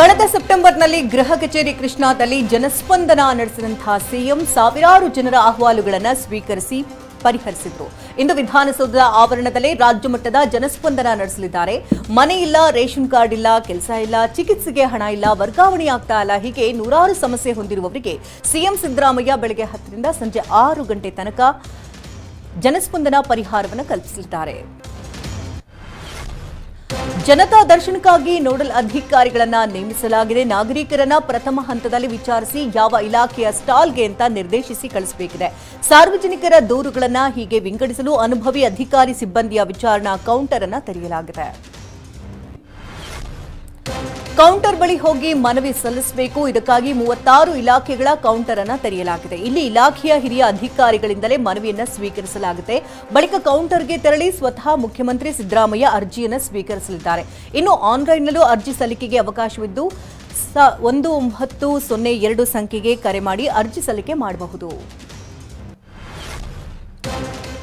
ಕಳೆದ ಸೆಪ್ಟೆಂಬರ್ನಲ್ಲಿ ಗೃಹ ಕಚೇರಿ ಕೃಷ್ಣಾದಲ್ಲಿ ಜನಸ್ಪಂದನ ನಡೆಸಿದಂತಹ ಸಿಎಂ ಸಾವಿರಾರು ಜನರ ಅಹವಾಲುಗಳನ್ನು ಸ್ವೀಕರಿಸಿ ಪರಿಹರಿಸಿದರು. ಇಂದು ವಿಧಾನಸೌಧದ ಆವರಣದಲ್ಲೇ ರಾಜ್ಯ ಮಟ್ಟದ ಜನಸ್ಪಂದನ ನಡೆಸಲಿದ್ದಾರೆ. ಮನೆ ಇಲ್ಲ, ರೇಷನ್ ಕಾರ್ಡ್ ಇಲ್ಲ, ಕೆಲಸ ಇಲ್ಲ, ಚಿಕಿತ್ಸೆಗೆ ಹಣ ಇಲ್ಲ, ವರ್ಗಾವಣೆ ಆಗ್ತಾ ಇಲ್ಲ, ಹೀಗೆ ನೂರಾರು ಸಮಸ್ಯೆ ಹೊಂದಿರುವವರಿಗೆ ಸಿಎಂ ಸಿದ್ದರಾಮಯ್ಯ ಬೆಳಗ್ಗೆ 10 ರಿಂದ ಸಂಜೆ 6 ಗಂಟೆ ತನಕ ಜನಸ್ಪಂದನ ಪರಿಹಾರವನ್ನು ಕಲ್ಪಿಸಲಿದ್ದಾರೆ. ಜನತಾ ದರ್ಶನಕ್ಕಾಗಿ ನೋಡಲ್ ಅಧಿಕಾರಿಗಳನ್ನ ನೇಮಿಸಲಾಗಿದೆ. ನಾಗರಿಕರನ್ನ ಪ್ರಥಮ ಹಂತದಲ್ಲಿ ವಿಚಾರಿಸಿ ಯಾವ ಇಲಾಖೆಯ ಸ್ಟಾಲ್ಗೆ ಅಂತ ನಿರ್ದೇಶಿಸಿ ಕಳಿಸಬೇಕಿದೆ. ಸಾರ್ವಜನಿಕರ ದೂರುಗಳನ್ನ ಹೀಗೆ ವಿಂಗಡಿಸಲು ಅನುಭವಿ ಅಧಿಕಾರಿ ಸಿಬ್ಬಂದಿಯ ವಿಚಾರಣಾ ಕೌಂಟರ್ ಅನ್ನು ತೆರೆಯಲಾಗಿದೆ. ಕೌಂಟರ್ ಬಳಿ ಹೋಗಿ ಮನವಿ ಸಲ್ಲಿಸಬೇಕು. ಇದಕ್ಕಾಗಿ 36 ಇಲಾಖೆಗಳ ಕೌಂಟರ್ ಅನ್ನು ತೆರೆಯಲಾಗಿದೆ. ಇಲ್ಲಿ ಇಲಾಖೆಯ ಹಿರಿಯ ಅಧಿಕಾರಿಗಳಿಂದಲೇ ಮನವಿಯನ್ನು ಸ್ವೀಕರಿಸಲಾಗುತ್ತೆ. ಬಳಿಕ ಕೌಂಟರ್ಗೆ ತೆರಳಿ ಸ್ವತಃ ಮುಖ್ಯಮಂತ್ರಿ ಸಿದ್ದರಾಮಯ್ಯ ಅರ್ಜಿಯನ್ನು ಸ್ವೀಕರಿಸಲಿದ್ದಾರೆ. ಇನ್ನು ಆನ್ಲೈನ್ನಲ್ಲೂ ಅರ್ಜಿ ಸಲ್ಲಿಕೆಗೆ ಅವಕಾಶವಿದ್ದು 1902 ಸಂಖ್ಯೆಗೆ ಕರೆ ಮಾಡಿ ಅರ್ಜಿ ಸಲ್ಲಿಕೆ ಮಾಡಬಹುದು.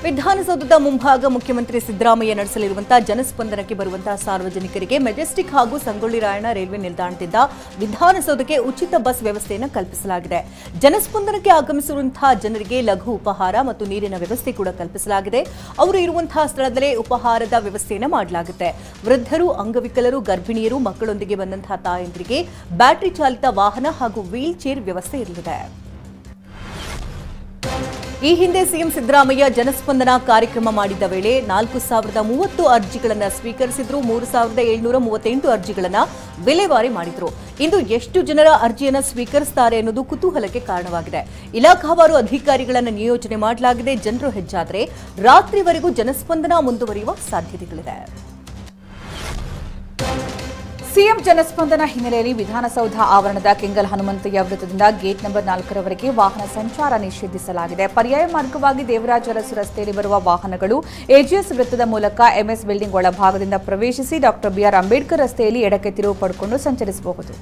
ವಿಧಾನಸೌಧದ ಮುಂಭಾಗ ಮುಖ್ಯಮಂತ್ರಿ ಸಿದ್ದರಾಮಯ್ಯ ನಡೆಸಲಿರುವಂತಹ ಜನಸ್ಪಂದನಕ್ಕೆ ಬರುವಂತಹ ಸಾರ್ವಜನಿಕರಿಗೆ ಮೆಜೆಸ್ಟಿಕ್ ಹಾಗೂ ಸಂಗೊಳ್ಳಿ ರಾಯಣ್ಣ ರೈಲ್ವೆ ನಿಲ್ದಾಣದಿಂದ ವಿಧಾನಸೌಧಕ್ಕೆ ಉಚಿತ ಬಸ್ ವ್ಯವಸ್ಥೆಯನ್ನು ಕಲ್ಪಿಸಲಾಗಿದೆ. ಜನಸ್ಪಂದನಕ್ಕೆ ಆಗಮಿಸಿರುವಂತಹ ಜನರಿಗೆ ಲಘು ಉಪಹಾರ ಮತ್ತು ನೀರಿನ ವ್ಯವಸ್ಥೆ ಕೂಡ ಕಲ್ಪಿಸಲಾಗಿದೆ. ಅವರು ಇರುವಂತಹ ಸ್ಥಳದಲ್ಲೇ ಉಪಹಾರದ ವ್ಯವಸ್ಥೆಯನ್ನು ಮಾಡಲಾಗುತ್ತೆ. ವೃದ್ಧರು, ಅಂಗವಿಕಲರು, ಗರ್ಭಿಣಿಯರು, ಮಕ್ಕಳೊಂದಿಗೆ ಬಂದಂತಹ ತಾಯಂದಿರಿಗೆ ಬ್ಯಾಟರಿ ಚಾಲಿತ ವಾಹನ ಹಾಗೂ ವೀಲ್ ಚೇರ್ ವ್ಯವಸ್ಥೆ ಇರಲಿದೆ. ಈ ಹಿಂದೆ ಸಿಎಂ ಸಿದ್ದರಾಮಯ್ಯ ಜನಸ್ಪಂದನ ಕಾರ್ಯಕ್ರಮ ಮಾಡಿದ್ದ ವೇಳೆ 4030 ಅರ್ಜಿಗಳನ್ನು ಸ್ವೀಕರಿಸಿದ್ರು. 3738 ಅರ್ಜಿಗಳನ್ನು ವಿಲೇವಾರಿ ಮಾಡಿದ್ರು. ಇಂದು ಎಷ್ಟು ಜನರ ಅರ್ಜಿಯನ್ನು ಸ್ವೀಕರಿಸುತ್ತಾರೆ ಅನ್ನೋದು ಕುತೂಹಲಕ್ಕೆ ಕಾರಣವಾಗಿದೆ. ಇಲಾಖಾವಾರು ಅಧಿಕಾರಿಗಳನ್ನು ನಿಯೋಜನೆ ಮಾಡಲಾಗಿದೆ. ಜನರು ಹೆಚ್ಚಾದರೆ ರಾತ್ರಿವರೆಗೂ ಜನಸ್ಪಂದನ ಮುಂದುವರಿಯುವ ಸಾಧ್ಯತೆಗಳಿದೆ. ಸಿಎಂ ಜನಸ್ಪಂದನ ಹಿನ್ನೆಲೆಯಲ್ಲಿ ವಿಧಾನಸೌಧ ಆವರಣದ ಕೆಂಗಲ್ ಹನುಮಂತಯ್ಯ ವೃತ್ತದಿಂದ ಗೇಟ್ ನಂಬರ್ 4ರವರೆಗೆ ವಾಹನ ಸಂಚಾರ ನಿಷೇಧಿಸಲಾಗಿದೆ. ಪರ್ಯಾಯ ಮಾರ್ಗವಾಗಿ ದೇವರಾಜ ಅರಸು ರಸ್ತೆಯಲ್ಲಿ ಬರುವ ವಾಹನಗಳು ಎಜಿಎಸ್ ವೃತ್ತದ ಮೂಲಕ ಎಂಎಸ್ ಬಿಲ್ಡಿಂಗ್ ಒಳಭಾಗದಿಂದ ಪ್ರವೇಶಿಸಿ ಡಾಕ್ಟರ್ ಬಿಆರ್ ಅಂಬೇಡ್ಕರ್ ರಸ್ತೆಯಲ್ಲಿ ಎಡಕ್ಕೆ ತಿರುವು ಪಡೆದುಕೊಂಡು ಸಂಚರಿಸಬಹುದು.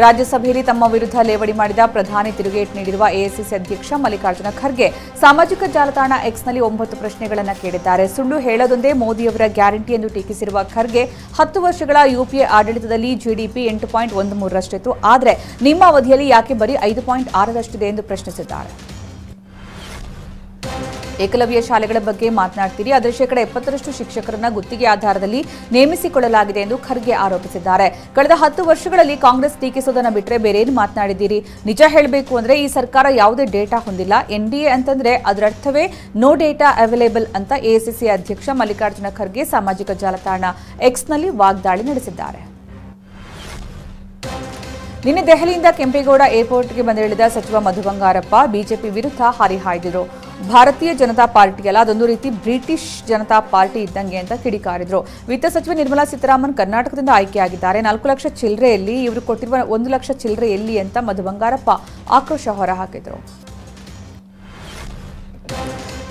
ರಾಜ್ಯಸಭೆಯಲ್ಲಿ ತಮ್ಮ ವಿರುದ್ಧ ಲೇವಡಿ ಮಾಡಿದ ಪ್ರಧಾನಿ ತಿರುಗೇಟು ನೀಡಿರುವ ಎಐಸಿಸಿ ಅಧ್ಯಕ್ಷ ಮಲ್ಲಿಕಾರ್ಜುನ ಖರ್ಗೆ ಸಾಮಾಜಿಕ ಜಾಲತಾಣ ಎಕ್ಸ್ನಲ್ಲಿ 9 ಪ್ರಶ್ನೆಗಳನ್ನು ಕೇಳಿದ್ದಾರೆ. ಸುಳ್ಳು ಹೇಳೋದೊಂದೇ ಮೋದಿಯವರ ಗ್ಯಾರಂಟಿ ಎಂದು ಟೀಕಿಸಿರುವ ಖರ್ಗೆ 10 ವರ್ಷಗಳ ಯುಪಿಎ ಆಡಳಿತದಲ್ಲಿ ಜಿಡಿಪಿ 8.13ರಷ್ಟಿತ್ತು. ಆದರೆ ನಿಮ್ಮ ಅವಧಿಯಲ್ಲಿ ಯಾಕೆ ಬರೀ 5.6ರಷ್ಟಿದೆ ಎಂದು ಪ್ರಶ್ನಿಸಿದ್ದಾರೆ. ಏಕಲವ್ಯ ಶಾಲೆಗಳ ಬಗ್ಗೆ ಮಾತನಾಡ್ತೀರಿ, ಅದರ 70% ಶಿಕ್ಷಕರನ್ನ ಗುತ್ತಿಗೆ ಆಧಾರದಲ್ಲಿ ನೇಮಿಸಿಕೊಳ್ಳಲಾಗಿದೆ ಎಂದು ಖರ್ಗೆ ಆರೋಪಿಸಿದ್ದಾರೆ. ಕಳೆದ 10 ವರ್ಷಗಳಲ್ಲಿ ಕಾಂಗ್ರೆಸ್ ಟೀಕಿಸೋದನ್ನ ಬಿಟ್ಟರೆ ಬೇರೇನು ಮಾತನಾಡಿದ್ದೀರಿ? ನಿಜ ಹೇಳಬೇಕು ಅಂದ್ರೆ ಈ ಸರ್ಕಾರ ಯಾವುದೇ ಡೇಟಾ ಹೊಂದಿಲ್ಲ. ಎನ್ಡಿಎ ಅಂತಂದ್ರೆ ಅದರರ್ಥವೇ ನೋ ಡೇಟಾ ಅವೈಲೇಬಲ್ ಅಂತ ಎಐಸಿಸಿ ಅಧ್ಯಕ್ಷ ಮಲ್ಲಿಕಾರ್ಜುನ ಖರ್ಗೆ ಸಾಮಾಜಿಕ ಜಾಲತಾಣ ಎಕ್ಸ್ನಲ್ಲಿ ವಾಗ್ದಾಳಿ ನಡೆಸಿದ್ದಾರೆ. ನಿನ್ನೆ ದೆಹಲಿಯಿಂದ ಕೆಂಪೇಗೌಡ ಏರ್ಪೋರ್ಟ್ಗೆ ಬಂದಿಳಿದ ಸಚಿವ ಮಧು ಬಂಗಾರಪ್ಪ ಬಿಜೆಪಿ ವಿರುದ್ಧ ಹರಿಹಾಯ್ದಿದ್ರು. ಭಾರತೀಯ ಜನತಾ ಪಾರ್ಟಿಯಲ್ಲ, ಅದೊಂದು ರೀತಿ ಬ್ರಿಟಿಷ್ ಜನತಾ ಪಾರ್ಟಿ ಇದ್ದಂಗೆ ಅಂತ ಕಿಡಿಕಾರಿದ್ರು. ವಿತ್ತ ಸಚಿವೆ ನಿರ್ಮಲಾ ಸೀತಾರಾಮನ್ ಕರ್ನಾಟಕದಿಂದ ಆಯ್ಕೆಯಾಗಿದ್ದಾರೆ. 4 ಲಕ್ಷ ಚಿಲ್ಲರೆಯಲ್ಲಿ ಇವರು ಕೊಟ್ಟಿರುವ 1 ಲಕ್ಷ ಚಿಲ್ಲರೆ ಎಲ್ಲಿ ಅಂತ ಮಧು ಬಂಗಾರಪ್ಪ ಆಕ್ರೋಶ ಹೊರಹಾಕಿದ್ರು.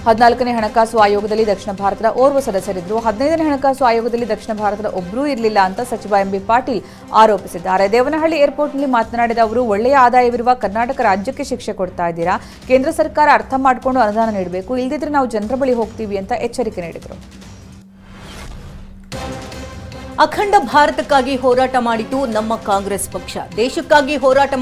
14ನೇ ಹಣಕಾಸು ಆಯೋಗದಲ್ಲಿ ದಕ್ಷಿಣ ಭಾರತದ ಓರ್ವ ಸದಸ್ಯರಿದ್ದರು. 15ನೇ ಹಣಕಾಸು ಆಯೋಗದಲ್ಲಿ ದಕ್ಷಿಣ ಭಾರತದ ಒಬ್ಬರೂ ಇರಲಿಲ್ಲ ಅಂತ ಸಚಿವ ಎಂಬಿ ಪಾಟೀಲ್ ಆರೋಪಿಸಿದ್ದಾರೆ. ದೇವನಹಳ್ಳಿ ಏರ್ಪೋರ್ಟ್ನಲ್ಲಿ ಮಾತನಾಡಿದ ಅವರು, ಒಳ್ಳೆಯ ಆದಾಯವಿರುವ ಕರ್ನಾಟಕ ರಾಜ್ಯಕ್ಕೆ ಶಿಕ್ಷೆ ಕೊಡ್ತಾ ಇದ್ದೀರಾ. ಕೇಂದ್ರ ಸರ್ಕಾರ ಅರ್ಥ ಮಾಡಿಕೊಂಡು ಅನುದಾನ ನೀಡಬೇಕು, ಇಲ್ಲದಿದ್ರೆ ನಾವು ಜನರ ಬಳಿ ಹೋಗ್ತೀವಿ ಅಂತ ಎಚ್ಚರಿಕೆ ನೀಡಿದರು. ಅಖಂಡ ಭಾರತಕ್ಕಾಗಿ ಹೋರಾಟ ಮಾಡಿತು ನಮ್ಮ ಕಾಂಗ್ರೆಸ್ ಪಕ್ಷ. ದೇಶಕ್ಕಾಗಿ ಹೋರಾಟ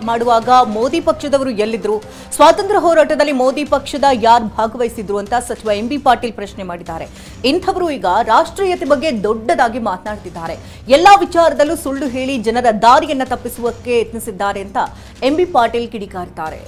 ಮಾಡುವಾಗ ಮೋದಿ ಪಕ್ಷದವರು ಎಲ್ಲಿದ್ರು? ಸ್ವಾತಂತ್ರ್ಯ ಹೋರಾಟದಲ್ಲಿ ಮೋದಿ ಪಕ್ಷದ ಯಾರು ಭಾಗವಹಿಸಿದ್ರು ಅಂತ ಸಚಿವ ಎಂಬಿ ಪಾಟೀಲ್ ಪ್ರಶ್ನೆ ಮಾಡಿದ್ದಾರೆ. ಇಂಥವರು ಈಗ ರಾಷ್ಟ್ರೀಯತೆ ಬಗ್ಗೆ ದೊಡ್ಡದಾಗಿ ಮಾತನಾಡ್ತಿದ್ದಾರೆ. ಎಲ್ಲಾ ವಿಚಾರದಲ್ಲೂ ಸುಳ್ಳು ಹೇಳಿ ಜನರ ದಾರಿಯನ್ನ ತಪ್ಪಿಸುವಕ್ಕೆ ಯತ್ನಿಸಿದ್ದಾರೆ ಅಂತ ಎಂಬಿ ಪಾಟೀಲ್ ಕಿಡಿಕಾರಿದ್ದಾರೆ.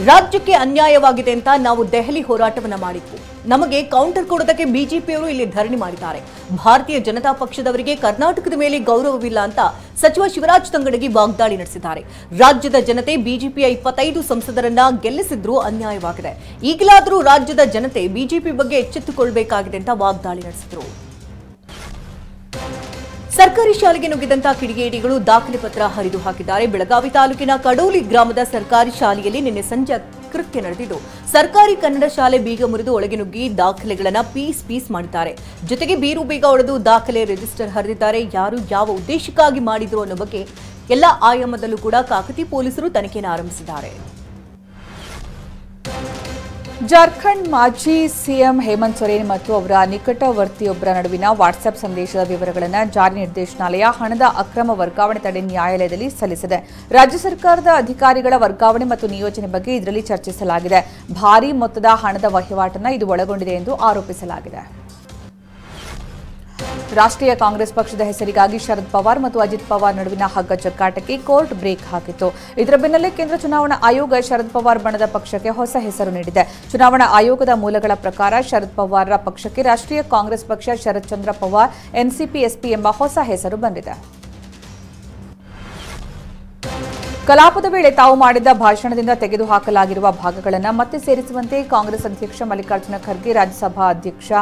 ರಾಜ್ಯಕ್ಕೆ ಅನ್ಯಾಯವಾಗಿದೆ ಅಂತ ನಾವು ದೆಹಲಿ ಹೋರಾಟವನ್ನ ಮಾಡಿದ್ವು. ನಮಗೆ ಕೌಂಟರ್ ಕೊಡೋದಕ್ಕೆ ಬಿಜೆಪಿಯವರು ಇಲ್ಲಿ ಧರಣಿ ಮಾಡಿದ್ದಾರೆ. ಭಾರತೀಯ ಜನತಾ ಪಕ್ಷದವರಿಗೆ ಕರ್ನಾಟಕದ ಮೇಲೆ ಗೌರವವಿಲ್ಲ ಅಂತ ಸಚಿವ ಶಿವರಾಜ್ ತಂಗಡಗಿ ವಾಗ್ದಾಳಿ ನಡೆಸಿದ್ದಾರೆ. ರಾಜ್ಯದ ಜನತೆ ಬಿಜೆಪಿಯ 25 ಸಂಸದರನ್ನ ಗೆಲ್ಲಿಸಿದ್ರೂ ಅನ್ಯಾಯವಾಗಿದೆ. ಈಗಲಾದರೂ ರಾಜ್ಯದ ಜನತೆ ಬಿಜೆಪಿ ಬಗ್ಗೆ ಎಚ್ಚೆತ್ತುಕೊಳ್ಳಬೇಕಾಗಿದೆ ಅಂತ ವಾಗ್ದಾಳಿ ನಡೆಸಿದರು. ಸರ್ಕಾರಿ ಶಾಲೆಗೆ ನುಗ್ಗಿದಂತಹ ಕಿಡಿಗೇಡಿಗಳು ದಾಖಲೆ ಪತ್ರ ಹರಿದು ಹಾಕಿದ್ದಾರೆ. ಬೆಳಗಾವಿ ತಾಲೂಕಿನ ಕಡೋಲಿ ಗ್ರಾಮದ ಸರ್ಕಾರಿ ಶಾಲೆಯಲ್ಲಿ ನಿನ್ನೆ ಸಂಜೆ ಕೃತ್ಯ ನಡೆದಿದ್ದು, ಸರ್ಕಾರಿ ಕನ್ನಡ ಶಾಲೆ ಬೀಗ ಮುರಿದು ಒಳಗೆ ನುಗ್ಗಿ ದಾಖಲೆಗಳನ್ನು ಪೀಸ್ ಮಾಡಿದ್ದಾರೆ. ಜೊತೆಗೆ ಬೀರು ಬೀಗ ಒಡೆದು ದಾಖಲೆ ರಿಜಿಸ್ಟರ್ ಹರಿದಿದ್ದಾರೆ. ಯಾರು ಯಾವ ಉದ್ದೇಶಕ್ಕಾಗಿ ಮಾಡಿದ್ರು ಅನ್ನೋ ಬಗ್ಗೆ ಎಲ್ಲ ಆಯಾಮದಲ್ಲೂ ಕೂಡ ಕಾಕತಿ ಪೊಲೀಸರು ತನಿಖೆಯನ್ನು ಆರಂಭಿಸಿದ್ದಾರೆ. ಜಾರ್ಖಂಡ್ ಮಾಜಿ ಸಿಎಂ ಹೇಮಂತ್ ಸೊರೇನ್ ಮತ್ತು ಅವರ ನಿಕಟವರ್ತಿಯೊಬ್ಬರ ನಡುವಿನ ವಾಟ್ಸ್ಆಪ್ ಸಂದೇಶದ ವಿವರಗಳನ್ನು ಜಾರಿ ನಿರ್ದೇಶನಾಲಯ ಹಣದ ಅಕ್ರಮ ವರ್ಗಾವಣೆ ತಡೆ ನ್ಯಾಯಾಲಯದಲ್ಲಿ ಸಲ್ಲಿಸಿದೆ. ರಾಜ್ಯ ಸರ್ಕಾರದ ಅಧಿಕಾರಿಗಳ ವರ್ಗಾವಣೆ ಮತ್ತು ನಿಯೋಜನೆ ಬಗ್ಗೆ ಇದರಲ್ಲಿ ಚರ್ಚಿಸಲಾಗಿದೆ. ಭಾರೀ ಮೊತ್ತದ ಹಣದ ವಹಿವಾಟನ್ನು ಇದು ಒಳಗೊಂಡಿದೆ ಎಂದು ಆರೋಪಿಸಲಾಗಿದೆ. ರಾಷ್ಟ್ರೀಯ ಕಾಂಗ್ರೆಸ್ ಪಕ್ಷದ ಹೆಸರಿಗಾಗಿ ಶರದ್ ಪವಾರ್ ಮತ್ತು ಅಜಿತ್ ಪವಾರ್ ನಡುವಿನ ಹಗ್ಗ ಜಗ್ಗಾಟಕ್ಕೆ ಕೋರ್ಟ್ ಬ್ರೇಕ್ ಹಾಕಿತ್ತು. ಇದರ ಬೆನ್ನಲ್ಲೇ ಕೇಂದ್ರ ಚುನಾವಣಾ ಆಯೋಗ ಶರದ್ ಪವಾರ್ ಬಣದ ಪಕ್ಷಕ್ಕೆ ಹೊಸ ಹೆಸರು ನೀಡಿದೆ. ಚುನಾವಣಾ ಆಯೋಗದ ಮೂಲಗಳ ಪ್ರಕಾರ ಶರದ್ ಪವಾರ್ರ ಪಕ್ಷಕ್ಕೆ ರಾಷ್ಟ್ರೀಯ ಕಾಂಗ್ರೆಸ್ ಪಕ್ಷ ಶರದ್ ಚಂದ್ರ ಪವಾರ್ ಎನ್ಸಿಪಿ-ಎಸ್ಪಿ ಎಂಬ ಹೊಸ ಹೆಸರು ಬಂದಿದೆ. ಕಲಾಪದ ವೇಳೆ ತಾವು ಮಾಡಿದ್ದ ಭಾಷಣದಿಂದ ತೆಗೆದುಹಾಕಲಾಗಿರುವ ಭಾಗಗಳನ್ನು ಮತ್ತೆ ಸೇರಿಸುವಂತೆ ಕಾಂಗ್ರೆಸ್ ಅಧ್ಯಕ್ಷ ಮಲ್ಲಿಕಾರ್ಜುನ ಖರ್ಗೆ ರಾಜ್ಯಸಭಾ ಅಧ್ಯಕ್ಷ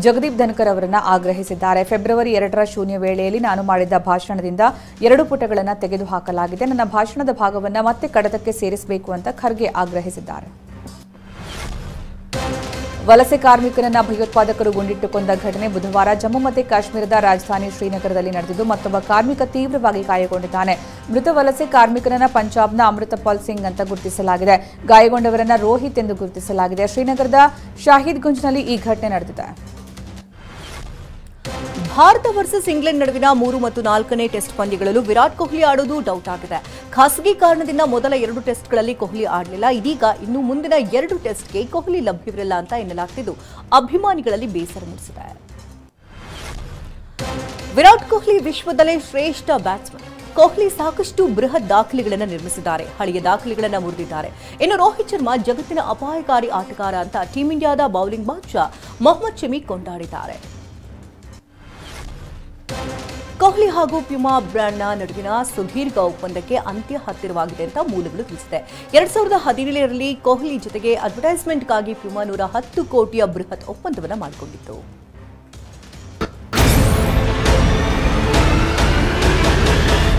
ಜಗದೀಪ್ ಧನ್ಕರ್ ಅವರನ್ನು ಆಗ್ರಹಿಸಿದ್ದಾರೆ. ಫೆಬ್ರವರಿ 2ರ ಶೂನ್ಯ ವೇಳೆಯಲ್ಲಿ ನಾನು ಮಾಡಿದ್ದ ಭಾಷಣದಿಂದ 2 ಪುಟಗಳನ್ನು ತೆಗೆದುಹಾಕಲಾಗಿದೆ. ನನ್ನ ಭಾಷಣದ ಭಾಗವನ್ನು ಮತ್ತೆ ಕಡತಕ್ಕೆ ಸೇರಿಸಬೇಕು ಅಂತ ಖರ್ಗೆ ಆಗ್ರಹಿಸಿದ್ದಾರೆ. ವಲಸೆ ಕಾರ್ಮಿಕರನ್ನ ಭಯೋತ್ಪಾದಕರು ಗುಂಡಿಟ್ಟು ಕೊಂದ ಘಟನೆ ಬುಧವಾರ ಜಮ್ಮು ಮತ್ತು ಕಾಶ್ಮೀರದ ರಾಜಧಾನಿ ಶ್ರೀನಗರದಲ್ಲಿ ನಡೆದಿದ್ದು ಮತ್ತೊಬ್ಬ ಕಾರ್ಮಿಕ ತೀವ್ರವಾಗಿ ಗಾಯಗೊಂಡಿದ್ದಾನೆ. ಮೃತ ವಲಸೆ ಕಾರ್ಮಿಕರನ್ನ ಪಂಜಾಬ್ನ ಅಮೃತಪಾಲ್ ಸಿಂಗ್ ಅಂತ ಗುರುತಿಸಲಾಗಿದೆ. ಗಾಯಗೊಂಡವರನ್ನ ರೋಹಿತ್ ಎಂದು ಗುರುತಿಸಲಾಗಿದೆ. ಶ್ರೀನಗರದ ಶಾಹಿದ್ಗುಂಜ್ನಲ್ಲಿ ಈ ಘಟನೆ ನಡೆದಿದೆ. ಭಾರತ ವರ್ಸಸ್ ಇಂಗ್ಲೆಂಡ್ ನಡುವಿನ 3 ಮತ್ತು 4ನೇ ಟೆಸ್ಟ್ ಪಂದ್ಯಗಳಲ್ಲೂ ವಿರಾಟ್ ಕೊಹ್ಲಿ ಆಡೋದು ಡೌಟ್ ಆಗಿದೆ. ಖಾಸಗಿ ಕಾರಣದಿಂದ ಮೊದಲ 2 ಟೆಸ್ಟ್ಗಳಲ್ಲಿ ಕೊಹ್ಲಿ ಆಡಲಿಲ್ಲ. ಇದೀಗ ಇನ್ನು ಮುಂದಿನ 2 ಟೆಸ್ಟ್ಗೆ ಕೊಹ್ಲಿ ಲಭ್ಯವಿರಲ್ಲ ಅಂತ ಎನ್ನಲಾಗ್ತಿದ್ದು ಅಭಿಮಾನಿಗಳಲ್ಲಿ ಬೇಸರ ಮೂಡಿಸಿದೆ. ವಿರಾಟ್ ಕೊಹ್ಲಿ ವಿಶ್ವದಲ್ಲೇ ಶ್ರೇಷ್ಠ ಬ್ಯಾಟ್ಸ್ಮನ್. ಕೊಹ್ಲಿ ಸಾಕಷ್ಟು ಬೃಹತ್ ದಾಖಲೆಗಳನ್ನು ನಿರ್ಮಿಸಿದ್ದಾರೆ, ಹಳೆಯ ದಾಖಲೆಗಳನ್ನು ಮುರಿದಿದ್ದಾರೆ. ಇನ್ನು ರೋಹಿತ್ ಶರ್ಮಾ ಜಗತ್ತಿನ ಅಪಾಯಕಾರಿ ಆಟಗಾರ ಅಂತ ಟೀಂ ಇಂಡಿಯಾದ ಬೌಲಿಂಗ್ ಬಾದ್ಶಾ ಮೊಹಮ್ಮದ್ ಶಮಿ ಕೊಂಡಾಡಿದ್ದಾರೆ. ಕೊಹ್ಲಿ ಹಾಗೂ ಪ್ಯೂಮಾ ಬ್ರ್ಯಾಂಡ್ನ ನಡುವಿನ ಸುದೀರ್ಘ ಒಪ್ಪಂದಕ್ಕೆ ಅಂತ್ಯ ಹತ್ತಿರವಾಗಿದೆ ಅಂತ ಮೂಲಗಳು ತಿಳಿಸಿದೆ. 2017ರಲ್ಲಿ ಕೊಹ್ಲಿ ಜೊತೆಗೆ ಅಡ್ವರ್ಟೈಸ್ಮೆಂಟ್ಗಾಗಿ ಪ್ಯೂಮಾ 110 ಕೋಟಿಯ ಬೃಹತ್ ಒಪ್ಪಂದವನ್ನು ಮಾಡಿಕೊಂಡಿತ್ತು.